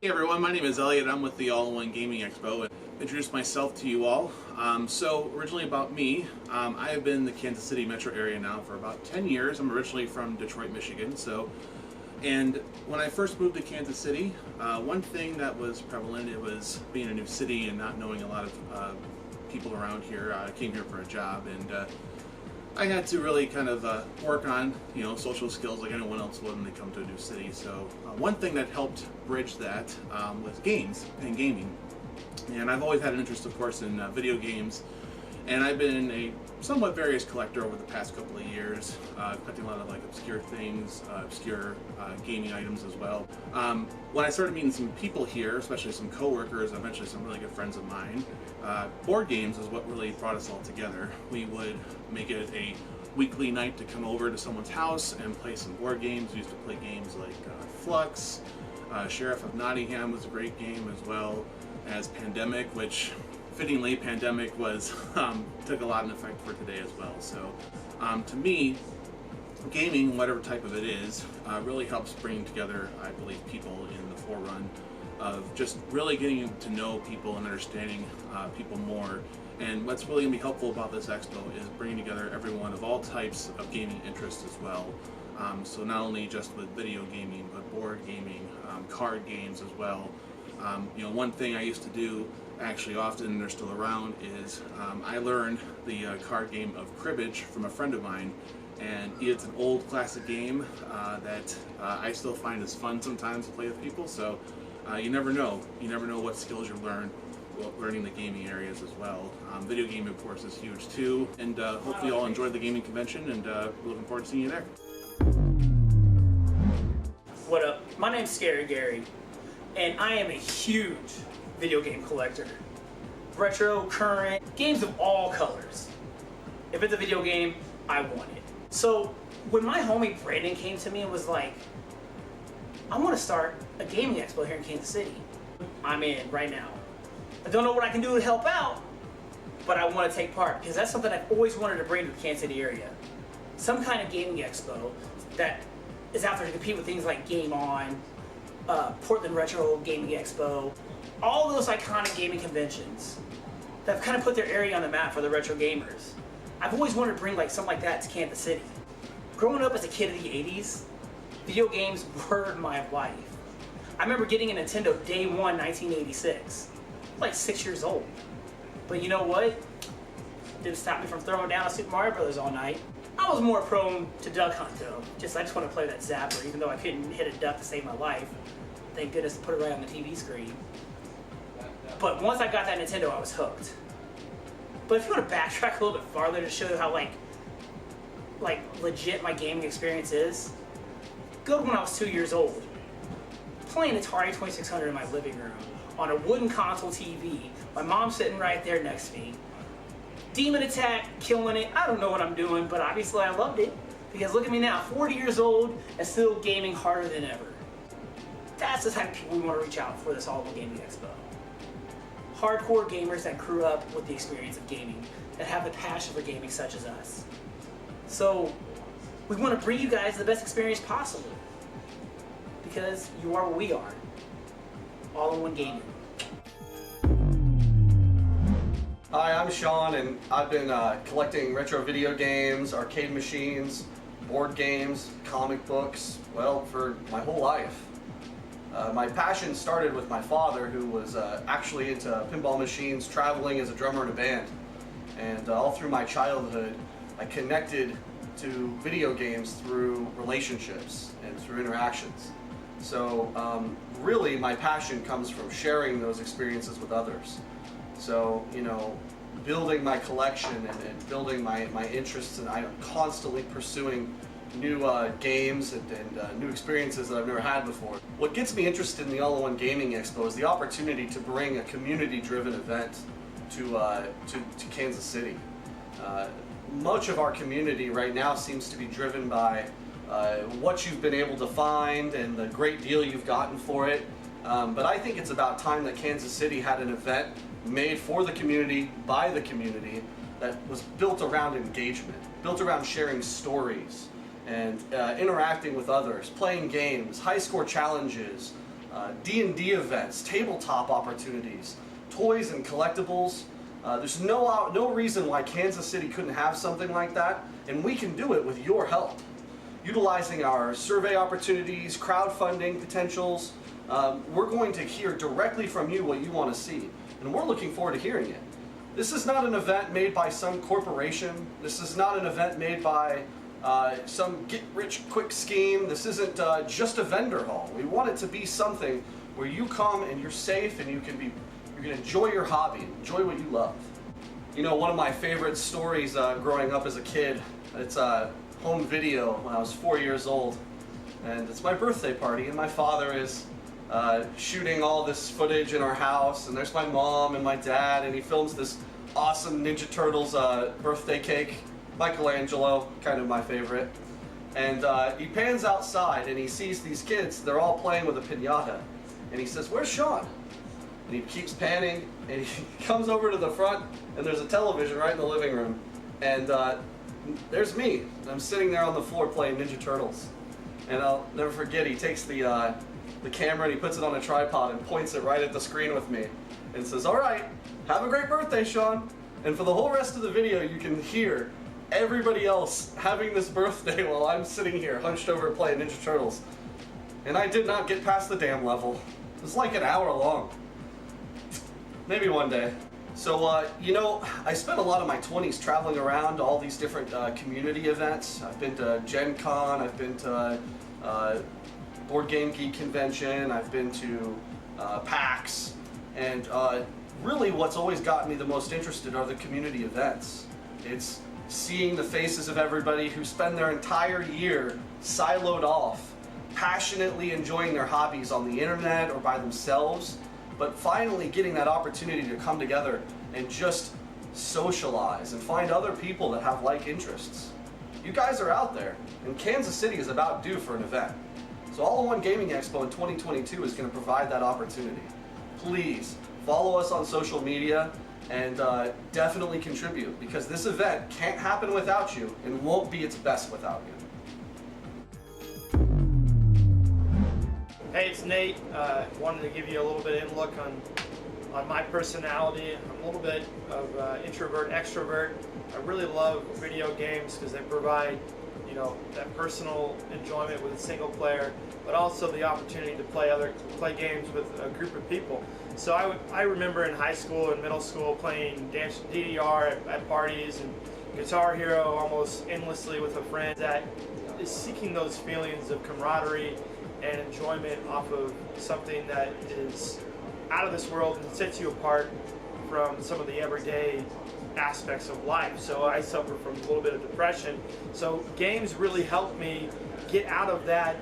Hey everyone, my name is Elliott. I'm with the All-in-One Gaming Expo and introduce myself to you all. So originally about me, I have been in the Kansas City metro area now for about 10 years. I'm originally from Detroit, Michigan. And when I first moved to Kansas City, one thing that was prevalent, it was being a new city and not knowing a lot of people around here. I came here for a job, and I had to really kind of work on, social skills like anyone else would when they come to a new city. So one thing that helped bridge that was games and gaming. And I've always had an interest, of course, in video games. And I've been a somewhat various collector over the past couple of years, collecting a lot of obscure things, obscure gaming items as well. When I started meeting some people here, especially some coworkers, eventually some really good friends of mine, board games is what really brought us all together. We would make it a weekly night to come over to someone's house and play some board games. We used to play games like Flux, Sheriff of Nottingham was a great game, as well as Pandemic, which fittingly, Pandemic was took a lot of effect for today as well. So to me, gaming, whatever type of it is, really helps bring together, I believe, people in the forerun of just really getting to know people and understanding people more. And what's really going to be helpful about this expo is bringing together everyone of all types of gaming interests as well. So not only just with video gaming, but board gaming, card games as well. One thing I used to do actually often, and they're still around, is I learned the card game of cribbage from a friend of mine, and it's an old classic game that I still find is fun sometimes to play with people. So you never know what skills you learn while learning the gaming areas as well. Video gaming, of course, is huge too, and hopefully you all enjoyed the gaming convention, and we're looking forward to seeing you there. What up? My name's Scary Gary, and I am a huge video game collector. Retro, current, games of all colors. If it's a video game, I want it. So when my homie Brandon came to me and was like, I want to start a gaming expo here in Kansas City, I'm in right now. I don't know what I can do to help out, but I want to take part because that's something I've always wanted to bring to the Kansas City area. Some kind of gaming expo that is out there to compete with things like Game On, Portland Retro Gaming Expo, all those iconic gaming conventions that have kind of put their area on the map for the retro gamers. I've always wanted to bring something like that to Kansas City. Growing up as a kid of the 80s, video games were my life. I remember getting a Nintendo day one, 1986. Like 6 years old. But you know what? Didn't stop me from throwing down a Super Mario Brothers all night. I was more prone to Duck Hunt though. I just want to play that zapper, even though I couldn't hit a duck to save my life. Thank goodness to put it right on the TV screen. But once I got that Nintendo, I was hooked. But if you want to backtrack a little bit farther to show you how legit my gaming experience is, go to when I was 2 years old, playing Atari 2600 in my living room on a wooden console TV. My mom sitting right there next to me. Demon Attack, killing it. I don't know what I'm doing, but obviously I loved it. Because look at me now, 40 years old and still gaming harder than ever. That's the type of people we want to reach out for this All-in-One Gaming Expo. Hardcore gamers that grew up with the experience of gaming, that have the passion for gaming such as us. So we want to bring you guys the best experience possible. Because you are what we are. All-in-One Gaming. Hi, I'm Shawn, and I've been collecting retro video games, arcade machines, board games, comic books, well, for my whole life. My passion started with my father, who was actually into pinball machines, traveling as a drummer in a band. And all through my childhood, I connected to video games through relationships and through interactions. So really my passion comes from sharing those experiences with others. So, building my collection and building my interests, and I'm constantly pursuing new games and new experiences that I've never had before. What gets me interested in the All-in-One Gaming Expo is the opportunity to bring a community-driven event to Kansas City. Much of our community right now seems to be driven by what you've been able to find and the great deal you've gotten for it. But I think it's about time that Kansas City had an event made for the community, by the community, that was built around engagement, built around sharing stories and interacting with others, playing games, high score challenges, D&D events, tabletop opportunities, toys and collectibles. There's no reason why Kansas City couldn't have something like that, and we can do it with your help. Utilizing our survey opportunities, crowdfunding potentials, we're going to hear directly from you what you want to see, and we're looking forward to hearing it. This is not an event made by some corporation. This is not an event made by some get-rich-quick scheme. This isn't just a vendor hall. We want it to be something where you come and you're safe and you can enjoy your hobby, enjoy what you love. You know, one of my favorite stories growing up as a kid, it's a home video when I was 4 years old, and it's my birthday party, and my father is shooting all this footage in our house, and there's my mom and my dad, and he films this awesome Ninja Turtles birthday cake, Michelangelo, kind of my favorite, and he pans outside and he sees these kids, they're all playing with a piñata, and he says, "Where's Shawn?" And he keeps panning, and he comes over to the front, and there's a television right in the living room, and there's me. I'm sitting there on the floor playing Ninja Turtles, and I'll never forget, he takes the camera and he puts it on a tripod and points it right at the screen with me and says, "All right, have a great birthday, Shawn." And for the whole rest of the video, you can hear everybody else having this birthday while I'm sitting here hunched over playing Ninja Turtles. And I did not get past the damn level. It was like an hour long. Maybe one day. So, you know, I spent a lot of my 20s traveling around to all these different community events. I've been to Gen Con, I've been to Board Game Geek Convention, I've been to PAX, and really what's always gotten me the most interested are the community events. It's seeing the faces of everybody who spend their entire year siloed off, passionately enjoying their hobbies on the internet or by themselves, but finally getting that opportunity to come together and just socialize and find other people that have like interests. You guys are out there, and Kansas City is about due for an event. So All-in-One Gaming Expo in 2022 is going to provide that opportunity. Please follow us on social media and definitely contribute, because this event can't happen without you and won't be its best without you. Hey, it's Nate. Wanted to give you a little bit of look on my personality. I'm a little bit of introvert, extrovert. I really love video games because they provide, you know, that personal enjoyment with a single player, but also the opportunity to play games with a group of people. So I remember in high school and middle school playing DDR at parties and Guitar Hero almost endlessly with a friend. That is seeking those feelings of camaraderie and enjoyment off of something that is out of this world and sets you apart from some of the everyday aspects of life. So I suffer from a little bit of depression. So games really help me get out of that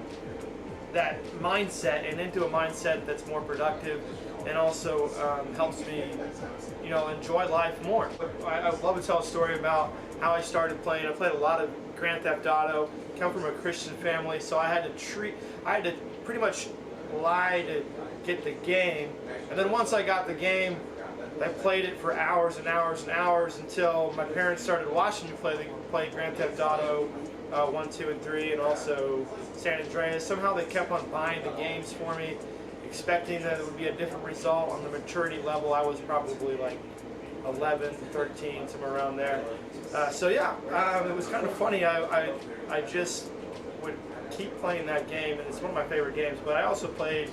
mindset and into a mindset that's more productive, and also helps me, you know, enjoy life more. I would love to tell a story about how I started playing. I played a lot of Grand Theft Auto. Come from a Christian family, so I had to pretty much lie to get the game. And then once I got the game, I played it for hours and hours and hours until my parents started watching me play Grand Theft Auto 1, 2, and 3, and also San Andreas. Somehow they kept on buying the games for me, expecting that it would be a different result. On the maturity level, I was probably like 11, 13, somewhere around there. So yeah, it was kind of funny. I just would keep playing that game, and it's one of my favorite games. But I also played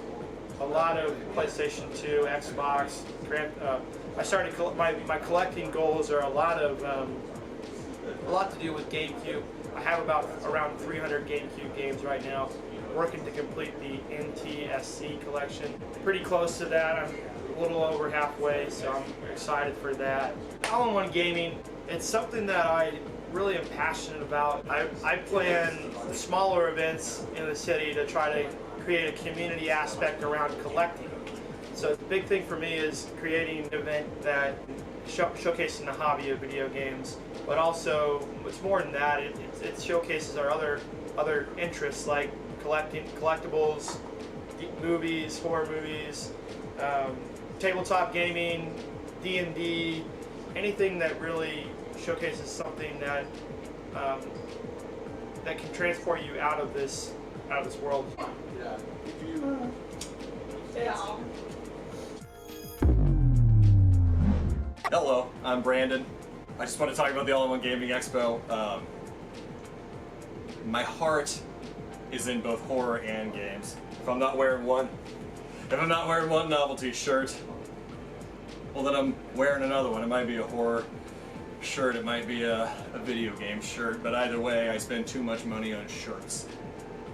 a lot of PlayStation 2, Xbox. I started my collecting goals are a lot to do with GameCube. I have around 300 GameCube games right now. Working to complete the NTSC collection. Pretty close to that. I'm a little over halfway, so I'm excited for that. All-in-One Gaming, it's something that I really am passionate about. I plan smaller events in the city to try to create a community aspect around collecting. So the big thing for me is creating an event that showcasing the hobby of video games, but also it's more than that. It showcases our other interests like collectibles, movies, horror movies, tabletop gaming, D&D, anything that really showcases something that that can transport you out of this world. Yeah. Hello, I'm Brandon. I just want to talk about the All-in-One Gaming Expo. My heart is in both horror and games. If I'm not wearing one novelty shirt, well then I'm wearing another one. It might be a horror shirt, it might be a video game shirt, but either way I spend too much money on shirts.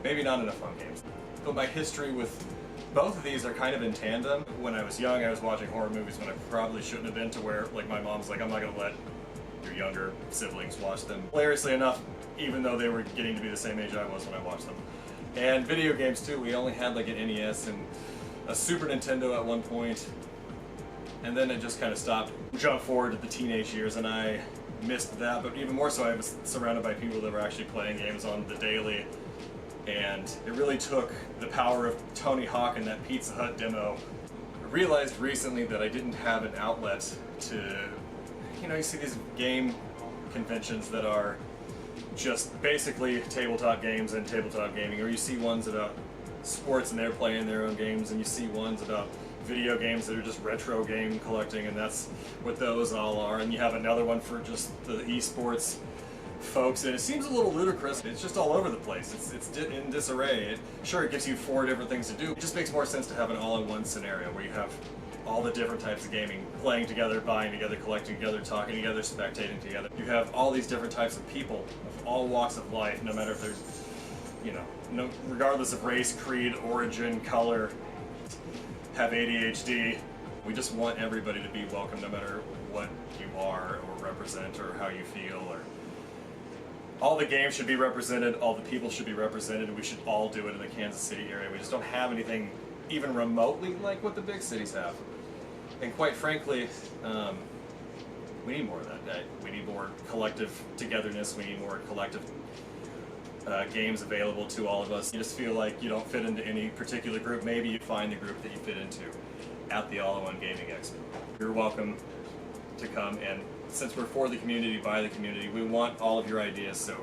Maybe not enough on games. But my history with both of these are kind of in tandem. When I was young, I was watching horror movies when I probably shouldn't have been, to where like my mom's like, I'm not gonna let your younger siblings watch them. Hilariously enough, even though they were getting to be the same age I was when I watched them. And video games too, we only had like an NES and a Super Nintendo at one point, and then it just kind of stopped. Jump forward to the teenage years and I missed that, but even more so I was surrounded by people that were actually playing games on the daily, and it really took the power of Tony Hawk and that Pizza Hut demo. I realized recently that I didn't have an outlet to, you see these game conventions that are just basically tabletop games and tabletop gaming, or you see ones about sports and they're playing their own games, and you see ones about video games that are just retro game collecting, and that's what those all are. And you have another one for just the esports folks, and it seems a little ludicrous. It's just all over the place. It's in disarray. Sure, it gives you 4 different things to do. It just makes more sense to have an all-in-one scenario where you have all the different types of gaming, playing together, buying together, collecting together, talking together, spectating together. You have all these different types of people of all walks of life, no matter if there's, regardless of race, creed, origin, color, have ADHD. We just want everybody to be welcome, no matter what you are or represent or how you feel. Or all the games should be represented, all the people should be represented, and we should all do it in the Kansas City area. We just don't have anything even remotely like what the big cities have. And quite frankly, we need more of that. We need more collective togetherness. We need more collective games available to all of us. You just feel like you don't fit into any particular group. Maybe you find the group that you fit into at the All-in-One Gaming Expo. You're welcome to come, and since we're for the community, by the community, we want all of your ideas. So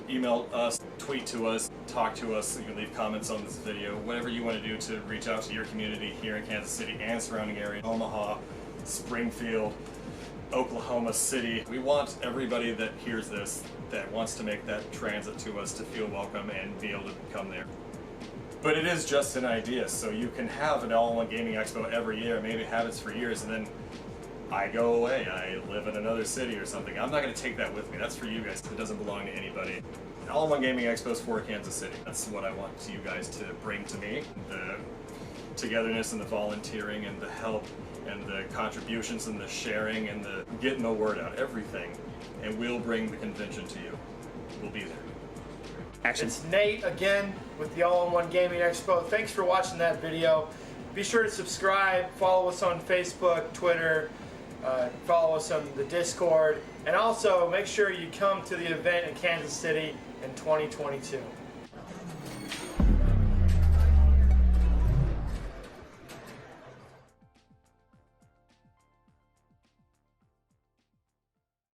email us, tweet to us, talk to us. You can leave comments on this video, whatever you want to do to reach out to your community here in Kansas City and surrounding area, Omaha, Springfield, Oklahoma City. We want everybody that hears this, that wants to make that transit to us, to feel welcome and be able to come there. But it is just an idea, so you can have an All-in-One Gaming Expo every year, maybe have it for years, and then I go away, I live in another city or something. I'm not going to take that with me. That's for you guys. It doesn't belong to anybody. All-in-One Gaming Expo is for Kansas City. That's what I want you guys to bring to me. The togetherness and the volunteering and the help and the contributions and the sharing and the getting the word out, everything. And we'll bring the convention to you. We'll be there. Action. It's Nate again with the All-in-One Gaming Expo. Thanks for watching that video. Be sure to subscribe, follow us on Facebook, Twitter, follow us on the Discord, and also make sure you come to the event in Kansas City in 2022.